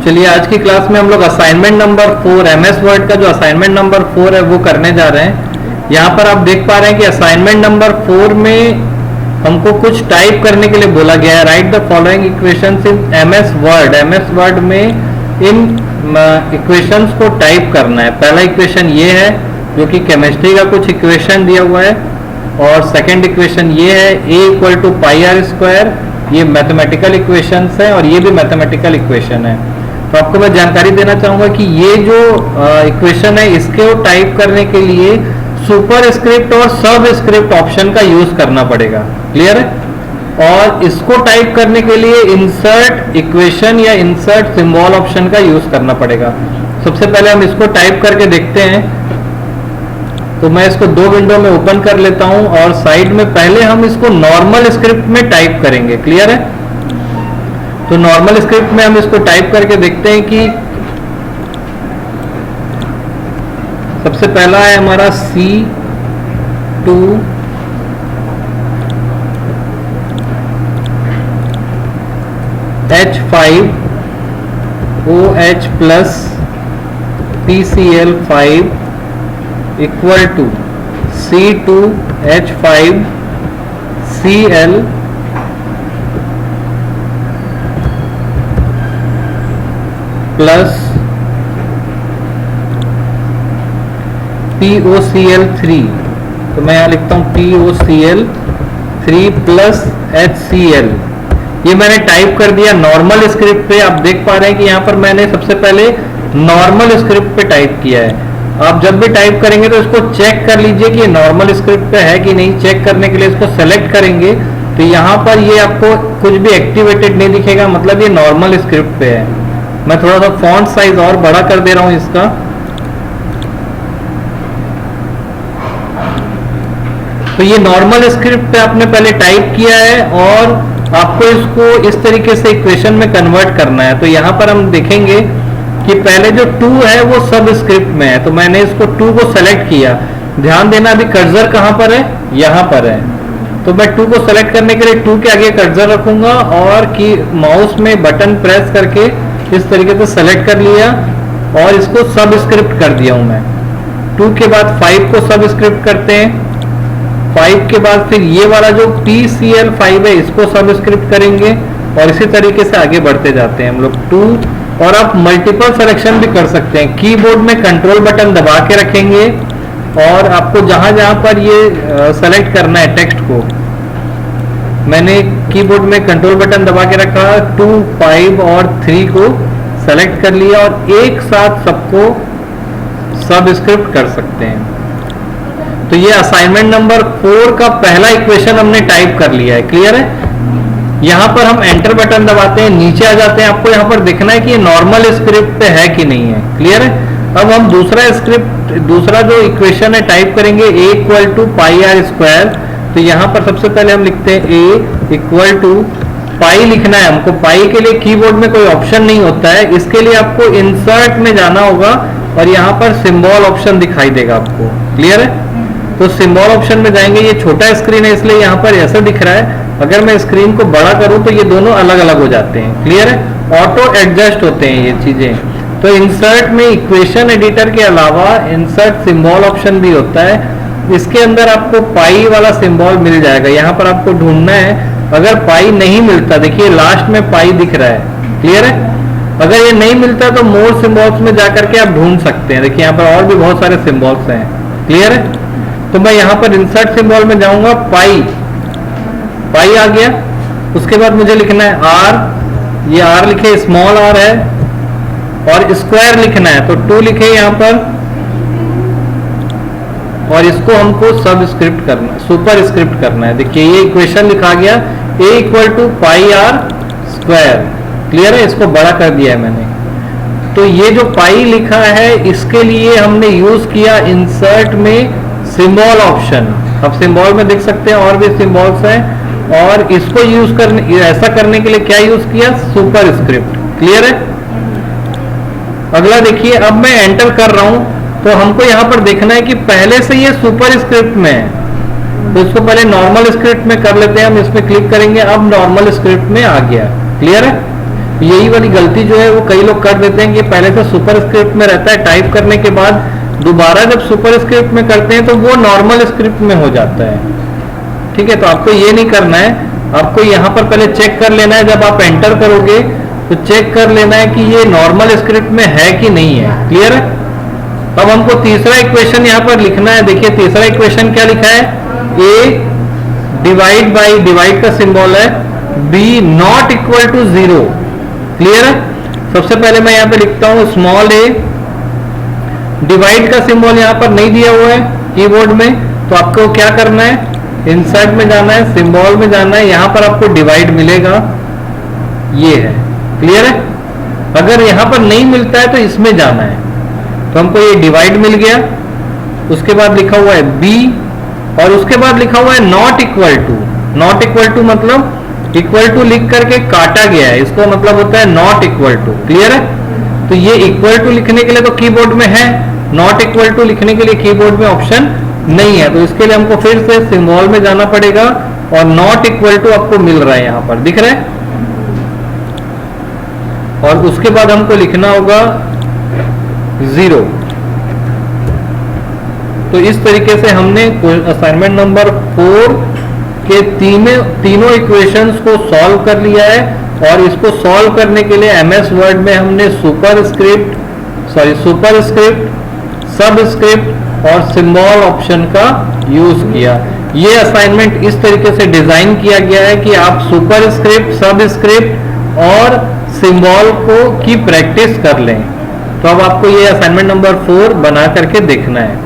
चलिए आज की क्लास में हम लोग असाइनमेंट नंबर 4 एमएस वर्ड का जो असाइनमेंट नंबर 4 है वो करने जा रहे हैं। यहाँ पर आप देख पा रहे हैं कि असाइनमेंट नंबर 4 में हमको कुछ टाइप करने के लिए बोला गया है। Right the following equations in MS word. MS word में इन इक्वेशंस को टाइप करना है। पहला इक्वेशन ये है जो कि केमिस्ट्री का कुछ इक्वेशन दिया हुआ है, और सेकेंड इक्वेशन ये है a equal to pi r square. ये मैथमेटिकल इक्वेशंस है और ये भी मैथमेटिकल इक्वेशन है। तो आपको मैं जानकारी देना चाहूंगा कि ये जो इक्वेशन है इसके टाइप करने के लिए सुपर स्क्रिप्ट और सब स्क्रिप्ट ऑप्शन का यूज करना पड़ेगा। क्लियर है? और इसको टाइप करने के लिए इंसर्ट इक्वेशन या इंसर्ट सिंबल ऑप्शन का यूज करना पड़ेगा। सबसे पहले हम इसको टाइप करके देखते हैं। तो मैं इसको दो विंडो में ओपन कर लेता हूं और साइड में पहले हम इसको नॉर्मल स्क्रिप्ट में टाइप करेंगे। क्लियर है? तो नॉर्मल स्क्रिप्ट में हम इसको टाइप करके देखते हैं कि सबसे पहला है हमारा C2 H5 OH plus PCl5 equal to C2 H5 Cl plus POCl3। तो मैं यहाँ लिखता हूँ POCl3 प्लस HCl। ये मैंने टाइप कर दिया नॉर्मल स्क्रिप्ट पे। आप देख पा रहे हैं कि यहाँ पर मैंने सबसे पहले नॉर्मल स्क्रिप्ट पे टाइप किया है। आप जब भी टाइप करेंगे तो इसको चेक कर लीजिए कि ये नॉर्मल स्क्रिप्ट पे है कि नहीं। चेक करने के लिए इसको सेलेक्ट करेंगे तो यहाँ पर ये आपको कुछ भी एक्टिवेटेड नहीं दिखेगा, मतलब ये नॉर्मल स्क्रिप्ट पे है। मैं थोड़ा सा फॉन्ट साइज और बड़ा कर दे रहा हूं इसका। तो ये नॉर्मल स्क्रिप्ट पे आपने पहले टाइप किया है और आपको इसको इस तरीके से इक्वेशन में कन्वर्ट करना है। तो यहाँ पर हम देखेंगे कि पहले जो 2 है वो सब स्क्रिप्ट में है। तो मैंने इसको 2 को सेलेक्ट किया। ध्यान देना अभी कर्सर कहाँ पर है, यहाँ पर है। तो मैं 2 को सेलेक्ट करने के लिए 2 के आगे कर्सर रखूंगा और कि माउस में बटन प्रेस करके इस तरीके से सेलेक्ट कर लिया और इसको सब स्क्रिप्ट कर दिया हूं मैं। 2 के बाद 5 को सब स्क्रिप्ट करते हैं। 5 के बाद फिर ये वाला जो PCl5 है इसको सब स्क्रिप्ट करेंगे और इसी तरीके से आगे बढ़ते जाते हैं हम लोग 2। और आप मल्टीपल सिलेक्शन भी कर सकते हैं। कीबोर्ड में कंट्रोल बटन दबा के रखेंगे और आपको जहां जहां पर ये सेलेक्ट करना है टेक्स्ट को, मैंने कीबोर्ड में कंट्रोल बटन दबा के रखा, 2, 5 और 3 को सेलेक्ट कर लिया और एक साथ सबको सब स्क्रिप्ट कर सकते हैं। तो ये असाइनमेंट नंबर 4 का पहला इक्वेशन हमने टाइप कर लिया है। क्लियर है? यहां पर हम एंटर बटन दबाते हैं, नीचे आ जाते हैं। आपको यहां पर देखना है कि ये नॉर्मल स्क्रिप्ट पे है कि नहीं है। क्लियर है? अब हम दूसरा जो इक्वेशन है टाइप करेंगे a equal to pi r square. तो यहाँ पर सबसे पहले हम लिखते हैं a इक्वल टू पाई लिखना है हमको। पाई के लिए कीबोर्ड में कोई ऑप्शन नहीं होता है, इसके लिए आपको इंसर्ट में जाना होगा और यहाँ पर सिंबल ऑप्शन दिखाई देगा आपको। क्लियर है? तो सिंबल ऑप्शन में जाएंगे। ये छोटा स्क्रीन है इसलिए यहाँ पर ऐसा दिख रहा है। अगर मैं स्क्रीन को बड़ा करूँ तो ये दोनों अलग अलग हो जाते हैं। क्लियर है? ऑटो एडजस्ट होते हैं ये चीजें। तो इंसर्ट में इक्वेशन एडिटर के अलावा इंसर्ट सिंबल ऑप्शन भी होता है। इसके अंदर आपको पाई वाला सिंबल मिल जाएगा। यहाँ पर आपको ढूंढना है। अगर पाई नहीं मिलता, देखिए लास्ट में पाई दिख रहा है। क्लियर है? अगर ये नहीं मिलता तो मोर सिंबल्स में जाकर के आप ढूंढ सकते हैं। देखिए यहाँ पर और भी बहुत सारे सिंबल्स हैं। क्लियर है? तो मैं यहाँ पर इंसर्ट सिंबल में जाऊंगा, पाई आ गया। उसके बाद मुझे लिखना है आर। ये आर लिखे, स्मॉल आर है और स्क्वायर लिखना है तो 2 लिखे यहाँ पर और इसको हमको सब स्क्रिप्ट करना है, सुपर स्क्रिप्ट करना है। देखिए ये इक्वेशन लिखा गया a equal to pi r square. Clear है? इसको बड़ा कर दिया है मैंने। तो ये जो पाई लिखा है इसके लिए हमने यूज किया इंसर्ट में सिंबल ऑप्शन। अब सिंबल में देख सकते हैं और भी सिंबल्स हैं और इसको यूज करने, ऐसा करने के लिए क्या यूज किया, सुपर स्क्रिप्ट। क्लियर है? अगला देखिए, अब मैं एंटर कर रहा हूं तो हमको यहां पर देखना है कि पहले से ये सुपर स्क्रिप्ट में है। तो इसको पहले नॉर्मल स्क्रिप्ट में कर लेते हैं। हम इसमें क्लिक करेंगे, अब नॉर्मल स्क्रिप्ट में आ गया। क्लियर है? यही वाली गलती जो है वो कई लोग कर देते हैं कि पहले से सुपर स्क्रिप्ट में रहता है, टाइप करने के बाद दोबारा जब सुपर स्क्रिप्ट में करते हैं तो वो नॉर्मल स्क्रिप्ट में हो जाता है। ठीक है, तो आपको ये नहीं करना है, आपको यहाँ पर पहले चेक कर लेना है, जब आप एंटर करोगे तो चेक कर लेना है कि ये नॉर्मल स्क्रिप्ट में है कि नहीं है। क्लियर है? अब हमको तीसरा इक्वेशन यहाँ पर लिखना है। देखिए तीसरा इक्वेशन क्या लिखा है, ए डिवाइड बाई, डिवाइड का सिंबल है, b not equal to 0। Clear है? सबसे पहले मैं यहाँ पे लिखता हूँ स्मॉल ए, डिवाइड का सिंबल यहाँ पर नहीं दिया हुआ है कीबोर्ड में, तो आपको क्या करना है, इंसर्ट में जाना है, सिंबल में जाना है, यहाँ पर आपको डिवाइड मिलेगा, ये है। क्लियर है? अगर यहाँ पर नहीं मिलता है तो इसमें जाना है, तो हमको ये डिवाइड मिल गया, उसके बाद लिखा हुआ है बी, और उसके बाद लिखा हुआ है not equal to. Not equal to मतलब इक्वल टू लिख करके काटा गया है, इसको मतलब होता है नॉट इक्वल टू। क्लियर है? तो ये इक्वल टू लिखने के लिए तो कीबोर्ड में है, नॉट इक्वल टू लिखने के लिए कीबोर्ड में ऑप्शन नहीं है, तो इसके लिए हमको फिर से सिंबल में जाना पड़ेगा, और नॉट इक्वल टू आपको मिल रहा है, यहाँ पर दिख रहा है। और उसके बाद हमको लिखना होगा 0। तो इस तरीके से हमने असाइनमेंट नंबर 4 के तीनों इक्वेशंस को सॉल्व कर लिया है, और इसको सॉल्व करने के लिए एमएस वर्ड में हमने सुपर स्क्रिप्ट, सब स्क्रिप्ट और सिंबल ऑप्शन का यूज किया। ये असाइनमेंट इस तरीके से डिजाइन किया गया है कि आप सुपर स्क्रिप्ट, सब स्क्रिप्ट और सिंबल को की प्रैक्टिस कर लें। तो अब आपको ये असाइनमेंट नंबर 4 बना करके देखना है।